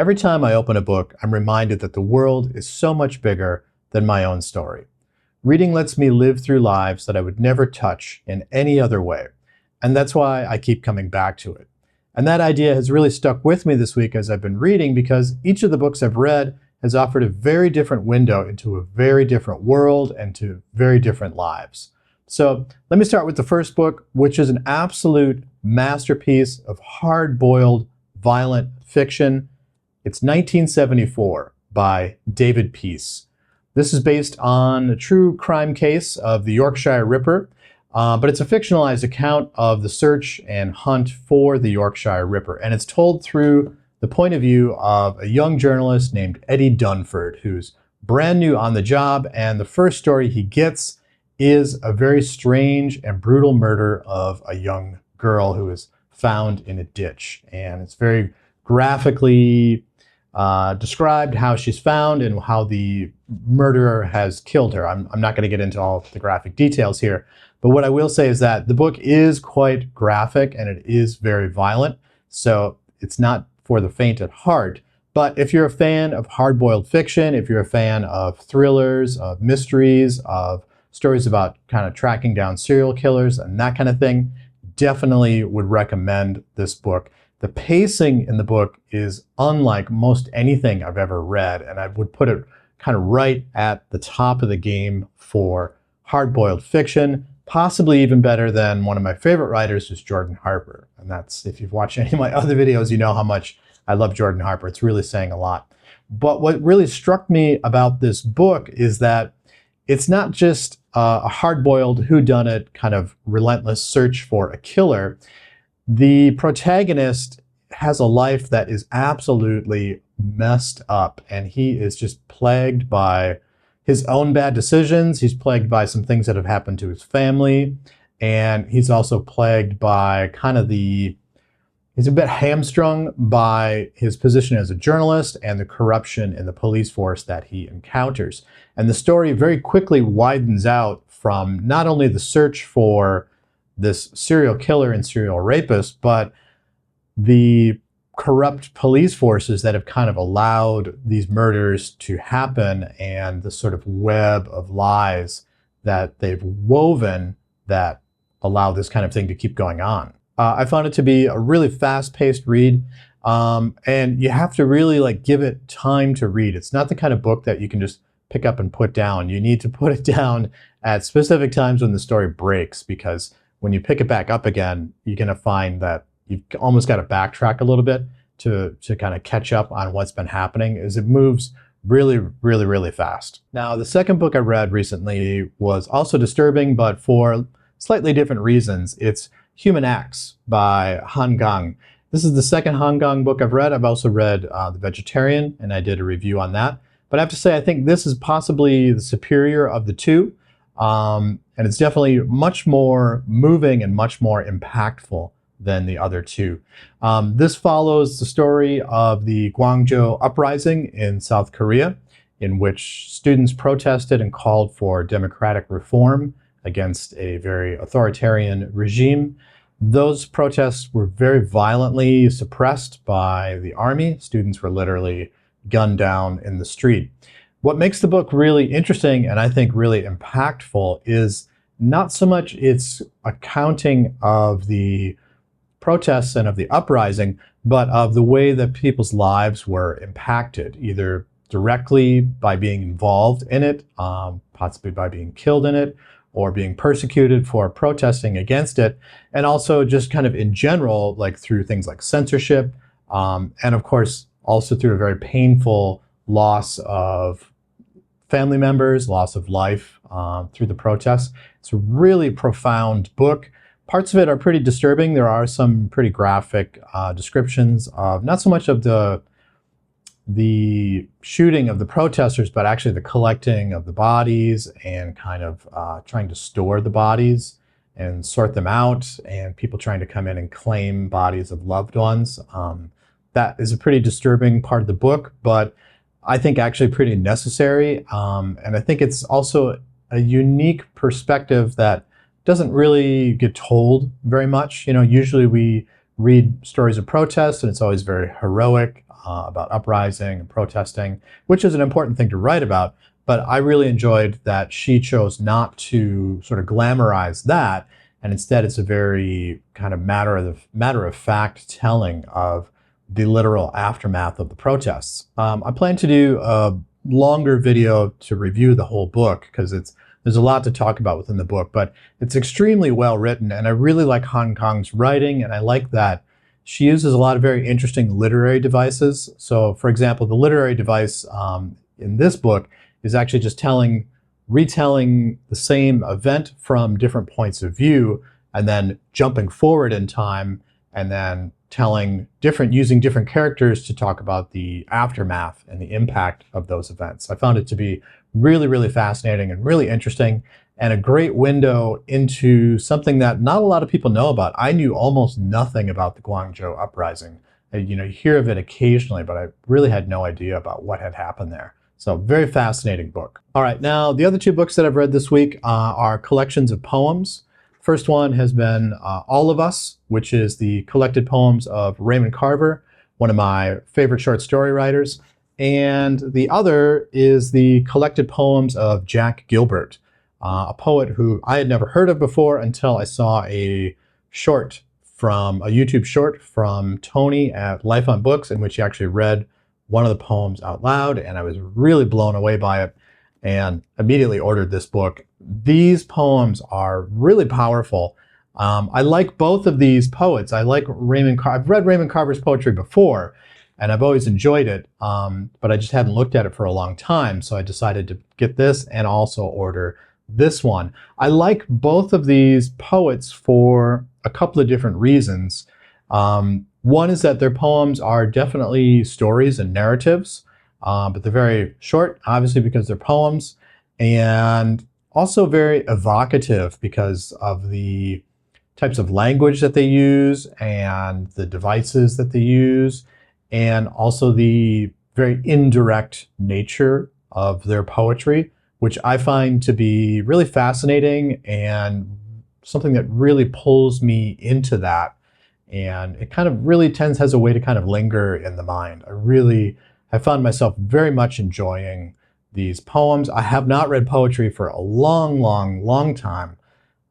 Every time I open a book, I'm reminded that the world is so much bigger than my own story. Reading lets me live through lives that I would never touch in any other way, and that's why I keep coming back to it. And that idea has really stuck with me this week as I've been reading, because each of the books I've read has offered a very different window into a very different world and to very different lives. So let me start with the first book, which is an absolute masterpiece of hard-boiled, violent fiction. It's 1974 by David Peace. This is based on a true crime case of the Yorkshire Ripper, but it's a fictionalized account of the search and hunt for the Yorkshire Ripper. And it's told through the point of view of a young journalist named Eddie Dunford, who's brand new on the job, and the first story he gets is a very strange and brutal murder of a young girl who is found in a ditch. And it's very graphically described how she's found and how the murderer has killed her. I'm not going to get into all the graphic details here, but what I will say is that the book is quite graphic and it is very violent, so it's not for the faint at heart. But if you're a fan of hard-boiled fiction, if you're a fan of thrillers, of mysteries, of stories about kind of tracking down serial killers and that kind of thing, definitely would recommend this book. The pacing in the book is unlike most anything I've ever read, and I would put it kind of right at the top of the game for hard-boiled fiction, possibly even better than one of my favorite writers, who's Jordan Harper. And that's, if you've watched any of my other videos, you know how much I love Jordan Harper. It's really saying a lot. But what really struck me about this book is that it's not just a hard-boiled whodunit kind of relentless search for a killer. The protagonist has a life that is absolutely messed up, and he is just plagued by his own bad decisions. He's plagued by some things that have happened to his family, and he's also plagued by kind of he's a bit hamstrung by his position as a journalist and the corruption in the police force that he encounters. And the story very quickly widens out from not only the search for this serial killer and serial rapist, but the corrupt police forces that have kind of allowed these murders to happen, and the sort of web of lies that they've woven that allow this kind of thing to keep going on. I found it to be a really fast-paced read, and you have to really give it time to read. It's not the kind of book that you can just pick up and put down. You need to put it down at specific times when the story breaks, because when you pick it back up again, you're going to find that you've almost got to backtrack a little bit to kind of catch up on what's been happening, as it moves really, really, really fast. Now, the second book I read recently was also disturbing, but for slightly different reasons. It's Human Acts by Han Kang. This is the second Han Kang book I've read. I've also read The Vegetarian, and I did a review on that. But I have to say, I think this is possibly the superior of the two. And it's definitely much more moving and much more impactful than the other two. This follows the story of the Gwangju uprising in South Korea, in which students protested and called for democratic reform against a very authoritarian regime. Those protests were very violently suppressed by the army. Students were literally gunned down in the street. What makes the book really interesting, and I think really impactful, is not so much its accounting of the protests and of the uprising, but of the way that people's lives were impacted, either directly by being involved in it, possibly by being killed in it, or being persecuted for protesting against it, and also just kind of in general, through things like censorship, and of course, also through a very painful loss of family members, loss of life through the protests. It's a really profound book. Parts of it are pretty disturbing. There are some pretty graphic descriptions of not so much of the shooting of the protesters, but actually the collecting of the bodies and kind of trying to store the bodies and sort them out, and people trying to come in and claim bodies of loved ones. That is a pretty disturbing part of the book, but I think actually pretty necessary. And I think it's also a unique perspective that doesn't really get told very much. Usually we read stories of protest, and it's always very heroic about uprising and protesting, which is an important thing to write about. But I really enjoyed that she chose not to sort of glamorize that, and instead it's a very kind of matter of fact telling of the literal aftermath of the protests. I plan to do a longer video to review the whole book because there's a lot to talk about within the book, but it's extremely well written, and I really like Han Kang's writing, and I like that she uses a lot of very interesting literary devices. So, for example, the literary device in this book is actually just retelling the same event from different points of view, and then jumping forward in time, and then using different characters to talk about the aftermath and the impact of those events. I found it to be really, really fascinating and really interesting, and a great window into something that not a lot of people know about. I knew almost nothing about the Guangzhou uprising. You hear of it occasionally, but I really had no idea about what had happened there. So, very fascinating book. All right, now the other two books that I've read this week are collections of poems. First one has been All of Us, which is the collected poems of Raymond Carver, one of my favorite short story writers. And the other is the collected poems of Jack Gilbert, a poet who I had never heard of before until I saw a YouTube short from Tony at Life on Books, in which he actually read one of the poems out loud, and I was really blown away by it and immediately ordered this book. These poems are really powerful. I like both of these poets. I like I've read Raymond Carver's poetry before, and I've always enjoyed it, but I just hadn't looked at it for a long time, so I decided to get this and also order this one. I like both of these poets for a couple of different reasons. One is that their poems are definitely stories and narratives, but they're very short, obviously because they're poems, and also very evocative because of the types of language that they use and the devices that they use, and also the very indirect nature of their poetry, which I find to be really fascinating and something that really pulls me into that. And it kind of really has a way to kind of linger in the mind. I found myself very much enjoying these poems. I have not read poetry for a long, long, long time.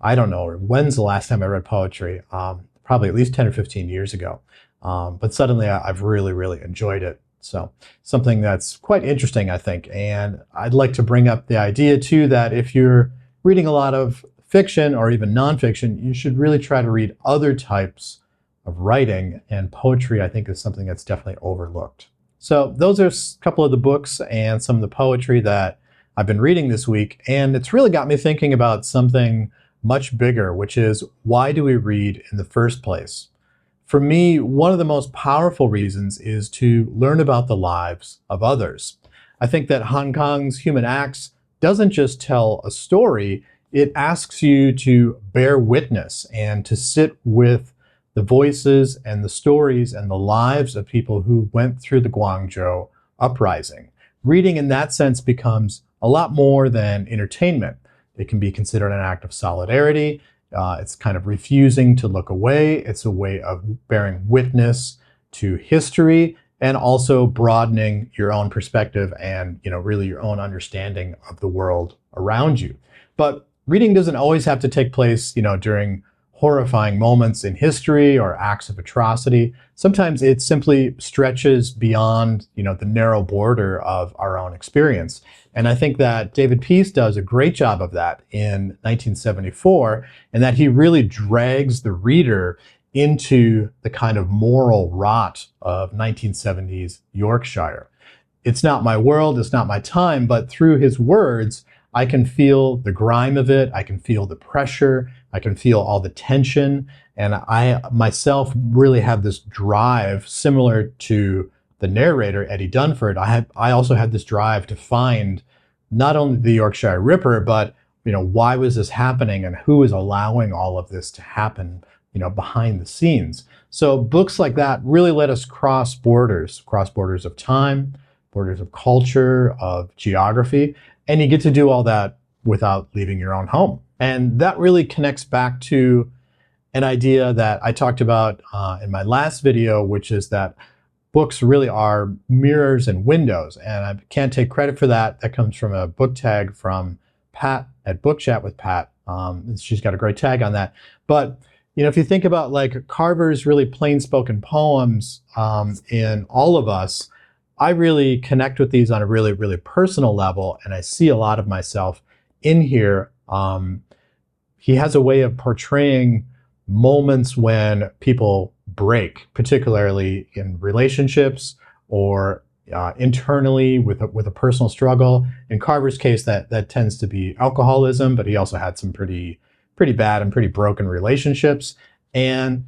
I don't know, when's the last time I read poetry? Probably at least 10 or 15 years ago. But suddenly I've really, really enjoyed it. So something that's quite interesting, I think. And I'd like to bring up the idea too that if you're reading a lot of fiction or even nonfiction, you should really try to read other types of writing, and poetry, I think, is something that's definitely overlooked. So those are a couple of the books and some of the poetry that I've been reading this week, and it's really got me thinking about something much bigger, which is, why do we read in the first place? For me, one of the most powerful reasons is to learn about the lives of others. I think that Han Kang's Human Acts doesn't just tell a story, it asks you to bear witness and to sit with the voices and the stories and the lives of people who went through the Guangzhou uprising. Reading in that sense becomes a lot more than entertainment. It can be considered an act of solidarity. It's kind of refusing to look away. It's a way of bearing witness to history and also broadening your own perspective and, really your own understanding of the world around you. But reading doesn't always have to take place, during horrifying moments in history or acts of atrocity. Sometimes it simply stretches beyond, the narrow border of our own experience. And I think that David Peace does a great job of that in 1974, and that he really drags the reader into the kind of moral rot of 1970s Yorkshire. It's not my world, it's not my time, but through his words, I can feel the grime of it, I can feel the pressure, I can feel all the tension, and I myself really have this drive similar to the narrator, Eddie Dunford. I also had this drive to find not only the Yorkshire Ripper, but why was this happening and who is allowing all of this to happen, behind the scenes. So books like that really let us cross borders of time, borders of culture, of geography, and you get to do all that without leaving your own home. And that really connects back to an idea that I talked about in my last video, which is that books really are mirrors and windows, and I can't take credit for that. That comes from a book tag from Pat at Book Chat with Pat. She's got a great tag on that. But if you think about like Carver's really plain-spoken poems in All of Us, I really connect with these on a really, really personal level, and I see a lot of myself in here. He has a way of portraying moments when people break, particularly in relationships or internally with a personal struggle. In Carver's case, that tends to be alcoholism, but he also had some pretty bad and pretty broken relationships. And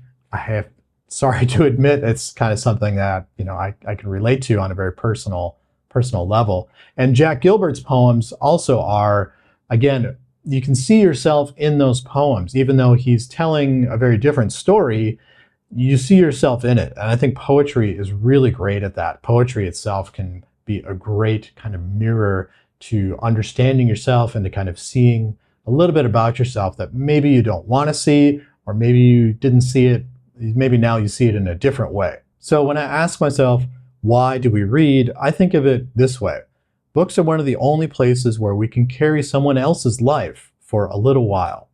sorry to admit, it's kind of something that I can relate to on a very personal level. And Jack Gilbert's poems also are, again, you can see yourself in those poems. Even though he's telling a very different story, you see yourself in it. And I think poetry is really great at that. Poetry itself can be a great kind of mirror to understanding yourself and to kind of seeing a little bit about yourself that maybe you don't want to see, or maybe you didn't see it, maybe now you see it in a different way. So when I ask myself, why do we read? I think of it this way. Books are one of the only places where we can carry someone else's life for a little while.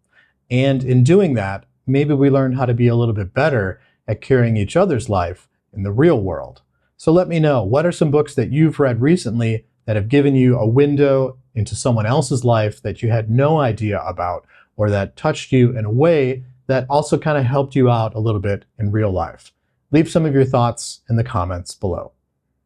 And in doing that, maybe we learn how to be a little bit better at carrying each other's life in the real world. So let me know, what are some books that you've read recently that have given you a window into someone else's life that you had no idea about, or that touched you in a way that also kind of helped you out a little bit in real life? Leave some of your thoughts in the comments below.